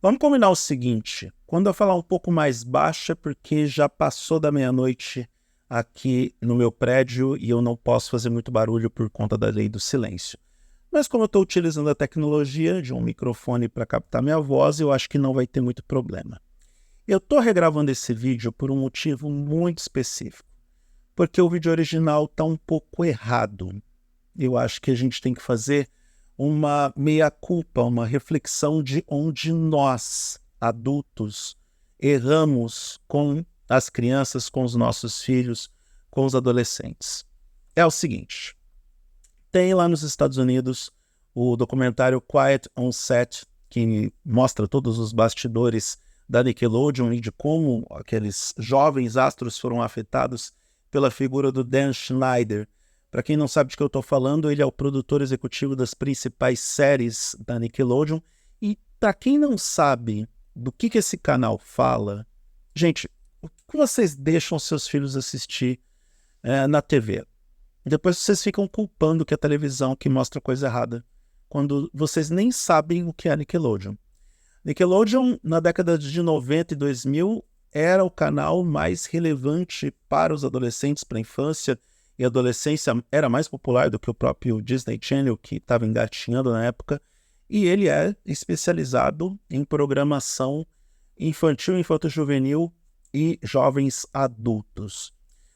Vamos combinar o seguinte, quando eu falar um pouco mais baixo é porque já passou da meia-noite aqui no meu prédio e eu não posso fazer muito barulho por conta da lei do silêncio. Mas como eu estou utilizando a tecnologia de um microfone para captar minha voz, eu acho que não vai ter muito problema. Eu estou regravando esse vídeo por um motivo muito específico, porque o vídeo original está um pouco errado. Eu acho que a gente tem que fazer uma meia-culpa, uma reflexão de onde nós, adultos, erramos com as crianças, com os nossos filhos, com os adolescentes. É o seguinte, tem lá nos Estados Unidos o documentário Quiet on Set, que mostra todos os bastidores da Nickelodeon e de como aqueles jovens astros foram afetados pela figura do Dan Schneider. Para quem não sabe de que eu estou falando, ele é o produtor executivo das principais séries da Nickelodeon. E para quem não sabe do que esse canal fala, gente, o que vocês deixam seus filhos assistir na TV? Depois vocês ficam culpando que é a televisão que mostra coisa errada, quando vocês nem sabem o que é Nickelodeon. Nickelodeon, na década de 90 e 2000, era o canal mais relevante para os adolescentes, para a infância e adolescência, era mais popular do que o próprio Disney Channel, que estava engatinhando na época, e ele é especializado em programação infantil, infanto-juvenil e jovens adultos.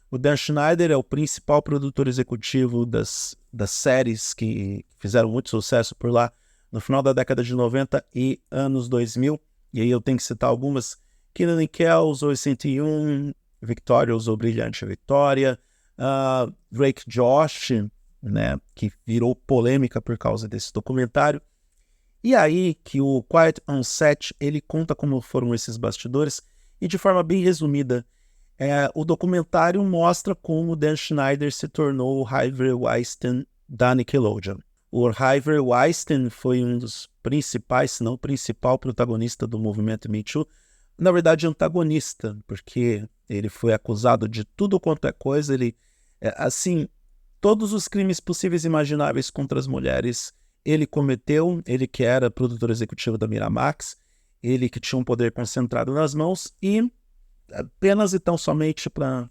O Dan Schneider é o principal produtor executivo das séries que fizeram muito sucesso por lá no final da década de 90 e anos 2000. E aí eu tenho que citar algumas: Kenan e Kel, Zoey 101, Victoria usou Brilhante Victoria, Drake Josh, né, que virou polêmica por causa desse documentário. E aí que o Quiet on Set, ele conta como foram esses bastidores e de forma bem resumida, o documentário mostra como Dan Schneider se tornou o Harvey Weinstein da Nickelodeon. O Harvey Weinstein foi um dos principais, se não o principal protagonista do movimento Me Too. Na verdade, antagonista, porque ele foi acusado de tudo quanto é coisa. Ele, assim, todos os crimes possíveis e imagináveis contra as mulheres, ele cometeu. Ele que era produtor executivo da Miramax, ele que tinha um poder concentrado nas mãos e apenas e tão somente para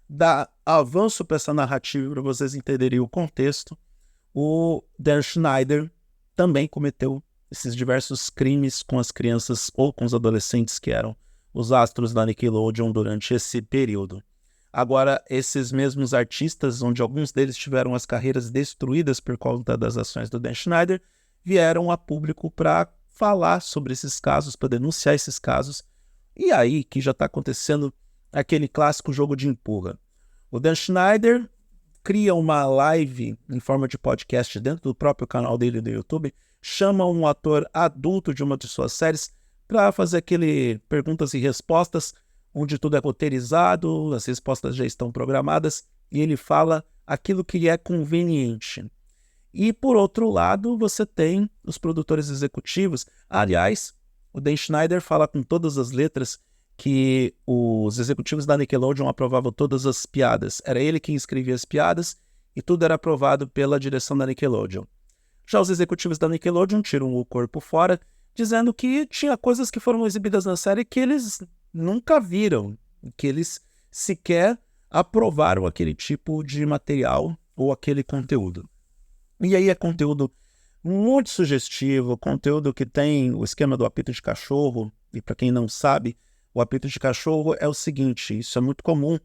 dar avanço para essa narrativa, para vocês entenderem o contexto, o Dan Schneider também cometeu esses diversos crimes com as crianças ou com os adolescentes que eram os astros da Nickelodeon durante esse período. Agora, esses mesmos artistas, onde alguns deles tiveram as carreiras destruídas por conta das ações do Dan Schneider, vieram a público para falar sobre esses casos, para denunciar esses casos. E aí que já está acontecendo aquele clássico jogo de empurra. O Dan Schneider cria uma live em forma de podcast dentro do próprio canal dele do YouTube, chama um ator adulto de uma de suas séries para fazer aquele perguntas e respostas, onde tudo é roteirizado, as respostas já estão programadas, e ele fala aquilo que lhe é conveniente. E, por outro lado, você tem os produtores executivos. Aliás, o Dan Schneider fala com todas as letras que os executivos da Nickelodeon aprovavam todas as piadas. Era ele quem escrevia as piadas e tudo era aprovado pela direção da Nickelodeon. Já os executivos da Nickelodeon tiram o corpo fora, dizendo que tinha coisas que foram exibidas na série que eles nunca viram, que eles sequer aprovaram aquele tipo de material ou aquele conteúdo. E aí é conteúdo muito sugestivo, conteúdo que tem o esquema do apito de cachorro. E para quem não sabe, o apito de cachorro é o seguinte: isso é muito comum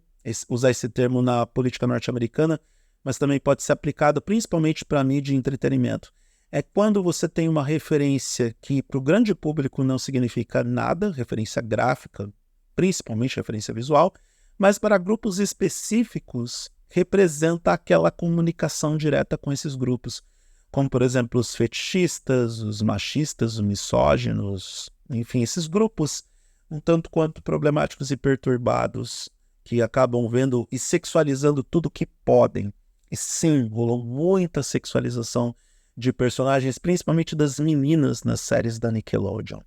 usar esse termo na política norte-americana, mas também pode ser aplicado principalmente para mídia e entretenimento. É quando você tem uma referência que para o grande público não significa nada, referência gráfica, principalmente referência visual, mas para grupos específicos representa aquela comunicação direta com esses grupos, como, por exemplo, os fetichistas, os machistas, os misóginos, enfim, esses grupos um tanto quanto problemáticos e perturbados, que acabam vendo e sexualizando tudo que podem. E sim, rolou muita sexualização de personagens, principalmente das meninas nas séries da Nickelodeon.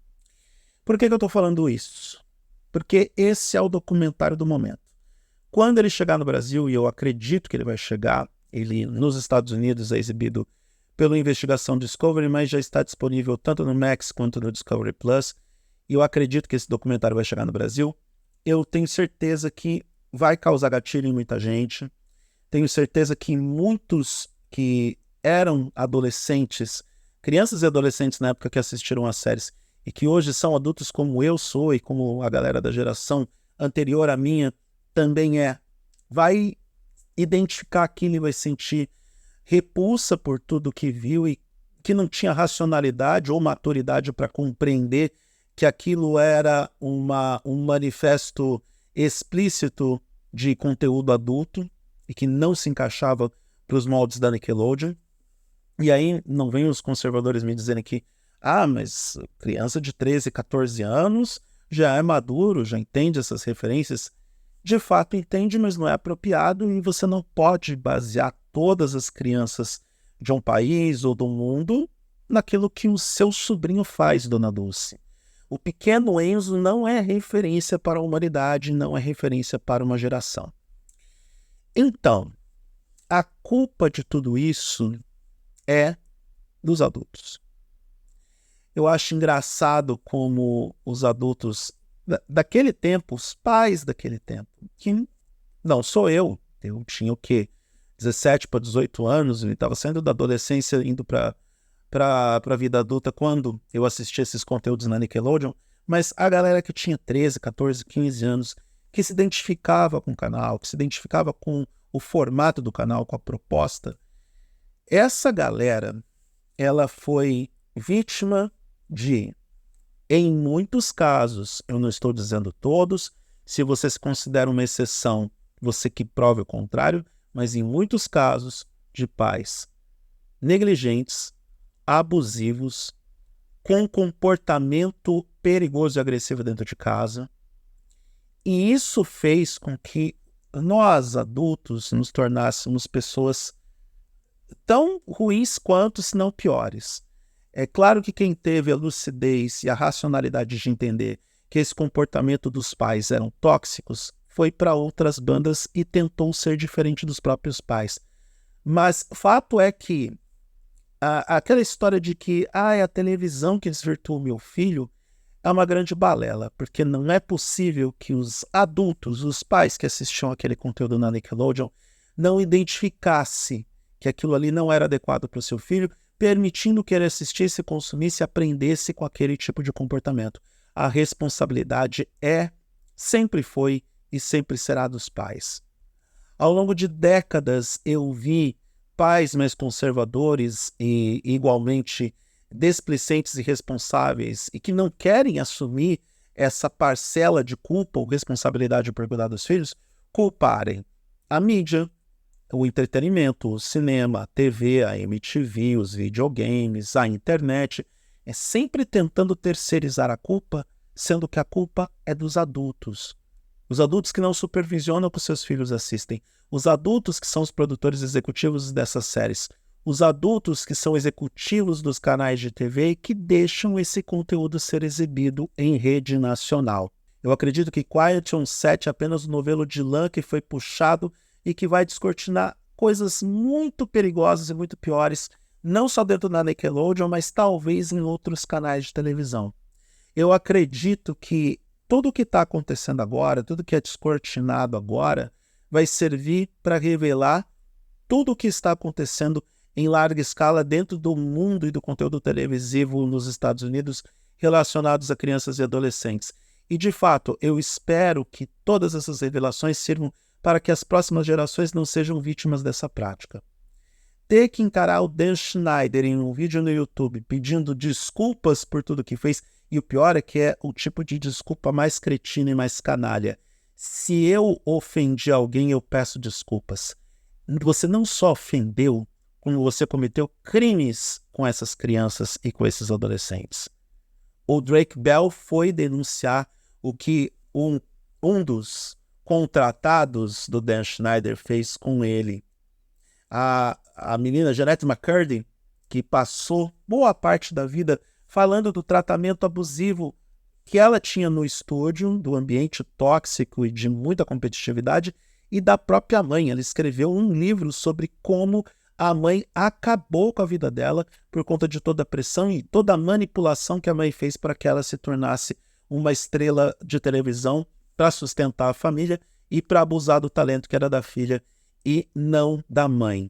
Por que eu estou falando isso? Porque esse é o documentário do momento. Quando ele chegar no Brasil, e eu acredito que ele vai chegar, ele nos Estados Unidos é exibido pela Investigação Discovery, mas já está disponível tanto no Max quanto no Discovery Plus. e eu acredito que esse documentário vai chegar no Brasil, eu tenho certeza que vai causar gatilho em muita gente. Tenho certeza que muitos que eram adolescentes, crianças e adolescentes na época que assistiram às séries, e que hoje são adultos como eu sou e como a galera da geração anterior à minha também vai identificar aquilo e vai sentir repulsa por tudo que viu e que não tinha racionalidade ou maturidade para compreender que aquilo era um manifesto explícito de conteúdo adulto e que não se encaixava para os moldes da Nickelodeon. E aí não vem os conservadores me dizerem que mas criança de 13, 14 anos já é maduro, já entende essas referências. De fato entende, mas não é apropriado, e você não pode basear todas as crianças de um país ou do mundo naquilo que o seu sobrinho faz, Dona Dulce. O pequeno Enzo não é referência para a humanidade, não é referência para uma geração. Então, a culpa de tudo isso é dos adultos. Eu acho engraçado como os adultos daquele tempo, os pais daquele tempo, que não sou eu tinha o quê? 17 para 18 anos, ele estava saindo da adolescência, indo para a vida adulta quando eu assisti esses conteúdos na Nickelodeon, mas a galera que tinha 13, 14, 15 anos, que se identificava com o canal, que se identificava com o formato do canal, com a proposta, essa galera, ela foi vítima de, em muitos casos, eu não estou dizendo todos, se você se considera uma exceção, você que prove o contrário, mas em muitos casos de pais negligentes, abusivos, com comportamento perigoso e agressivo dentro de casa. E isso fez com que nós, adultos, nos tornássemos pessoas tão ruins quanto, se não piores. É claro que quem teve a lucidez e a racionalidade de entender que esse comportamento dos pais eram tóxicos foi para outras bandas e tentou ser diferente dos próprios pais. Mas fato é que aquela história de que é a televisão que desvirtua o meu filho é uma grande balela, porque não é possível que os adultos, os pais que assistiam aquele conteúdo na Nickelodeon, não identificassem que aquilo ali não era adequado para o seu filho, permitindo que ele assistisse, consumisse e aprendesse com aquele tipo de comportamento. A responsabilidade sempre foi e sempre será dos pais. Ao longo de décadas, eu vi pais mais conservadores e igualmente desplicentes e responsáveis e que não querem assumir essa parcela de culpa ou responsabilidade por cuidar dos filhos, culparem a mídia, o entretenimento, o cinema, a TV, a MTV, os videogames, a internet, sempre tentando terceirizar a culpa, sendo que a culpa é dos adultos. Os adultos que não supervisionam o que seus filhos assistem. Os adultos que são os produtores executivos dessas séries. Os adultos que são executivos dos canais de TV e que deixam esse conteúdo ser exibido em rede nacional. Eu acredito que Quiet on Set é apenas um novelo de lã que foi puxado e que vai descortinar coisas muito perigosas e muito piores, não só dentro da Nickelodeon, mas talvez em outros canais de televisão. Eu acredito que tudo o que está acontecendo agora, tudo que é descortinado agora, vai servir para revelar tudo o que está acontecendo em larga escala dentro do mundo e do conteúdo televisivo nos Estados Unidos relacionados a crianças e adolescentes. E, de fato, eu espero que todas essas revelações sirvam para que as próximas gerações não sejam vítimas dessa prática. Ter que encarar o Dan Schneider em um vídeo no YouTube pedindo desculpas por tudo que fez, e o pior é que é o tipo de desculpa mais cretina e mais canalha. Se eu ofendi alguém, eu peço desculpas. Você não só ofendeu, como você cometeu crimes com essas crianças e com esses adolescentes. O Drake Bell foi denunciar o que um dos contratados do Dan Schneider fez com ele. A menina Jeanette McCurdy, que passou boa parte da vida falando do tratamento abusivo que ela tinha no estúdio, do ambiente tóxico e de muita competitividade, e da própria mãe. Ela escreveu um livro sobre como a mãe acabou com a vida dela por conta de toda a pressão e toda a manipulação que a mãe fez para que ela se tornasse uma estrela de televisão para sustentar a família e para abusar do talento que era da filha e não da mãe.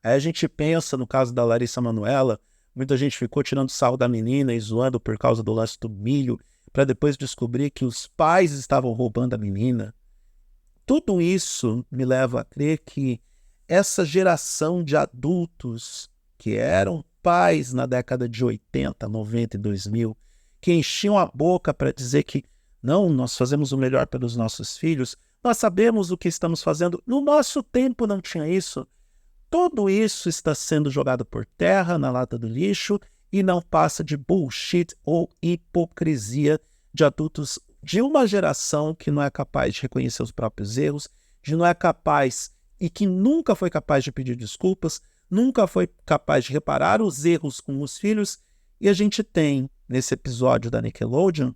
Aí a gente pensa, no caso da Larissa Manoela, muita gente ficou tirando sarro da menina e zoando por causa do lance do milho, para depois descobrir que os pais estavam roubando a menina. Tudo isso me leva a crer que essa geração de adultos que eram pais na década de 80, 90 e 2000, que enchiam a boca para dizer que não, nós fazemos o melhor pelos nossos filhos, nós sabemos o que estamos fazendo, no nosso tempo não tinha isso. Tudo isso está sendo jogado por terra, na lata do lixo, e não passa de bullshit ou hipocrisia de adultos de uma geração que não é capaz de reconhecer os próprios erros, que não é capaz e que nunca foi capaz de pedir desculpas, nunca foi capaz de reparar os erros com os filhos. E a gente tem, nesse episódio da Nickelodeon,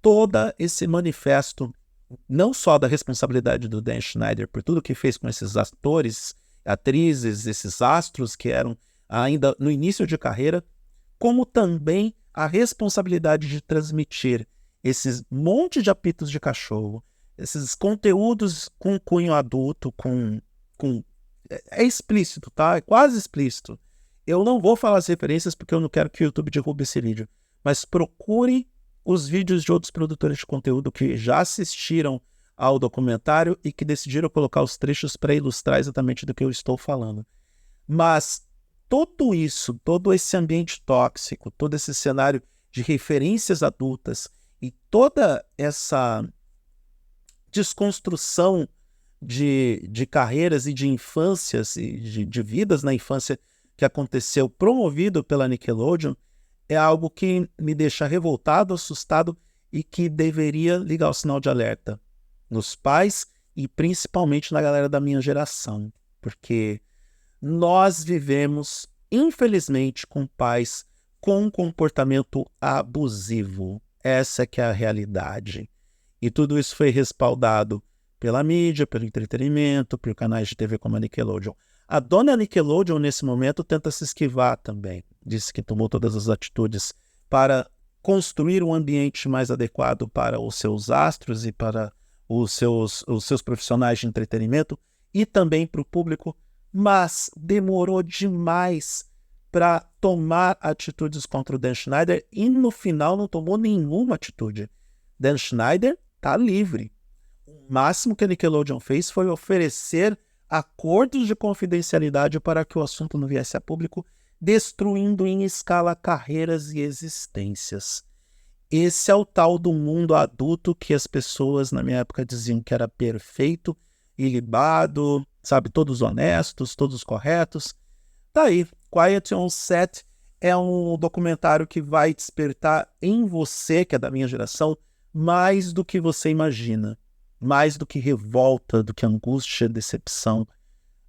todo esse manifesto, não só da responsabilidade do Dan Schneider por tudo que fez com esses atores, atrizes, esses astros que eram ainda no início de carreira, como também a responsabilidade de transmitir esses monte de apitos de cachorro, esses conteúdos com cunho adulto, é explícito, tá? É quase explícito. Eu não vou falar as referências porque eu não quero que o YouTube derrube esse vídeo, mas procure os vídeos de outros produtores de conteúdo que já assistiram ao documentário e que decidiram colocar os trechos para ilustrar exatamente do que eu estou falando. Mas tudo isso, todo esse ambiente tóxico, todo esse cenário de referências adultas e toda essa desconstrução de carreiras e de infâncias e de vidas na infância que aconteceu promovido pela Nickelodeon é algo que me deixa revoltado, assustado e que deveria ligar o sinal de alerta nos pais e principalmente na galera da minha geração, porque nós vivemos, infelizmente, com pais com um comportamento abusivo. Essa que é a realidade. E tudo isso foi respaldado pela mídia, pelo entretenimento, por canais de TV como a Nickelodeon. A dona Nickelodeon, nesse momento, tenta se esquivar também. Disse que tomou todas as atitudes para construir um ambiente mais adequado para os seus astros e para os seus profissionais de entretenimento e também para o público, mas demorou demais para tomar atitudes contra o Dan Schneider e no final não tomou nenhuma atitude. Dan Schneider está livre. O máximo que a Nickelodeon fez foi oferecer acordos de confidencialidade para que o assunto não viesse a público, destruindo em escala carreiras e existências. Esse é o tal do mundo adulto que as pessoas na minha época diziam que era perfeito, ilibado, sabe, todos honestos, todos corretos. Tá aí, Quiet on Set é um documentário que vai despertar em você, que é da minha geração, mais do que você imagina. Mais do que revolta, do que angústia, decepção.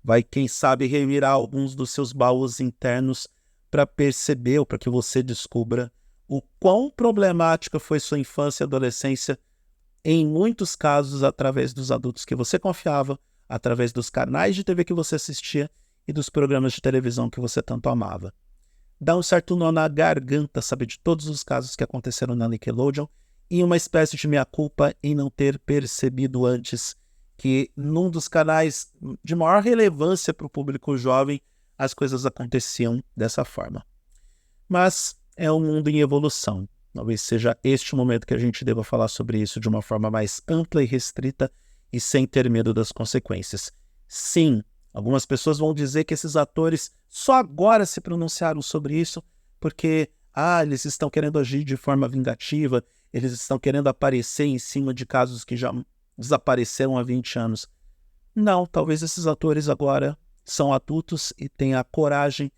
Vai, quem sabe, revirar alguns dos seus baús internos para perceber ou para que você descubra o quão problemática foi sua infância e adolescência, em muitos casos, através dos adultos que você confiava, através dos canais de TV que você assistia e dos programas de televisão que você tanto amava. Dá um certo nó na garganta saber de todos os casos que aconteceram na Nickelodeon e uma espécie de meia-culpa em não ter percebido antes que num dos canais de maior relevância para o público jovem as coisas aconteciam dessa forma. Mas é um mundo em evolução. Talvez seja este o momento que a gente deva falar sobre isso de uma forma mais ampla e restrita e sem ter medo das consequências. Sim, algumas pessoas vão dizer que esses atores só agora se pronunciaram sobre isso porque eles estão querendo agir de forma vingativa, eles estão querendo aparecer em cima de casos que já desapareceram há 20 anos. Não, talvez esses atores agora são adultos e tenham a coragem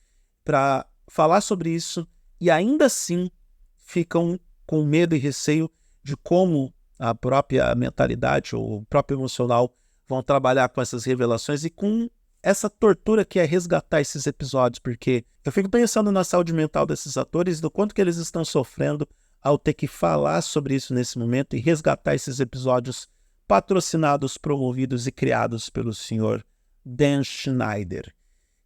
para falar sobre isso e ainda assim ficam com medo e receio de como a própria mentalidade ou o próprio emocional vão trabalhar com essas revelações e com essa tortura que é resgatar esses episódios, porque eu fico pensando na saúde mental desses atores, do quanto que eles estão sofrendo ao ter que falar sobre isso nesse momento e resgatar esses episódios patrocinados, promovidos e criados pelo senhor Dan Schneider,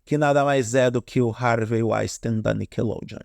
que nada mais é do que o Harvey Weinstein da Nickelodeon.